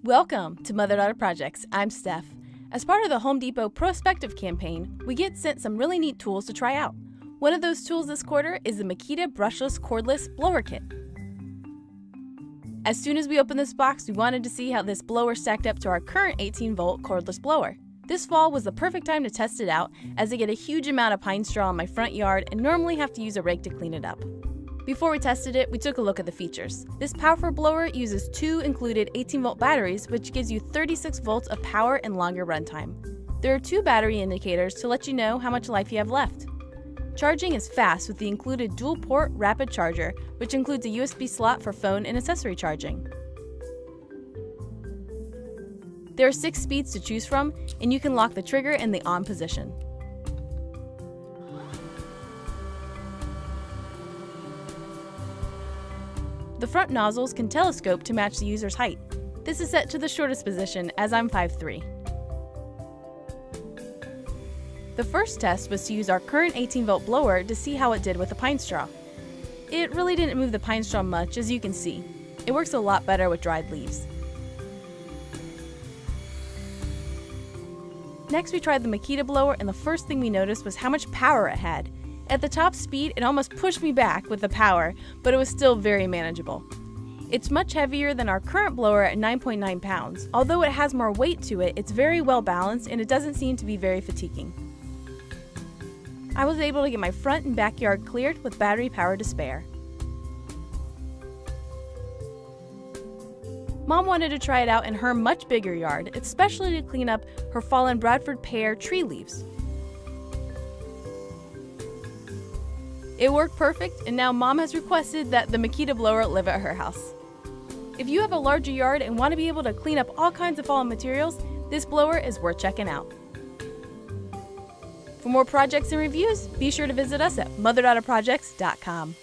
Welcome to Mother-Daughter Projects. I'm Steph. As part of the Home Depot Prospective campaign, we get sent some really neat tools to try out. One of those tools this quarter is the Makita Brushless Cordless Blower Kit. As soon as we opened this box, we wanted to see how this blower stacked up to our current 18-volt cordless blower. This fall was the perfect time to test it out, as I get a huge amount of pine straw in my front yard and normally have to use a rake to clean it up. Before we tested it, we took a look at the features. This powerful blower uses two included 18-volt batteries, which gives you 36 volts of power and longer runtime. There are two battery indicators to let you know how much life you have left. Charging is fast with the included dual-port rapid charger, which includes a USB slot for phone and accessory charging. There are 6 speeds to choose from, and you can lock the trigger in the on position. The front nozzles can telescope to match the user's height. This is set to the shortest position, as I'm 5'3". The first test was to use our current 18-volt blower to see how it did with the pine straw. It really didn't move the pine straw much, as you can see. It works a lot better with dried leaves. Next, we tried the Makita blower, and the first thing we noticed was how much power it had. At the top speed, it almost pushed me back with the power, but it was still very manageable. It's much heavier than our current blower at 9.9 pounds. Although it has more weight to it, it's very well balanced and it doesn't seem to be very fatiguing. I was able to get my front and backyard cleared with battery power to spare. Mom wanted to try it out in her much bigger yard, especially to clean up her fallen Bradford pear tree leaves. It worked perfect, and now Mom has requested that the Makita blower live at her house. If you have a larger yard and want to be able to clean up all kinds of fallen materials, this blower is worth checking out. For more projects and reviews, be sure to visit us at motherdaughterprojects.com.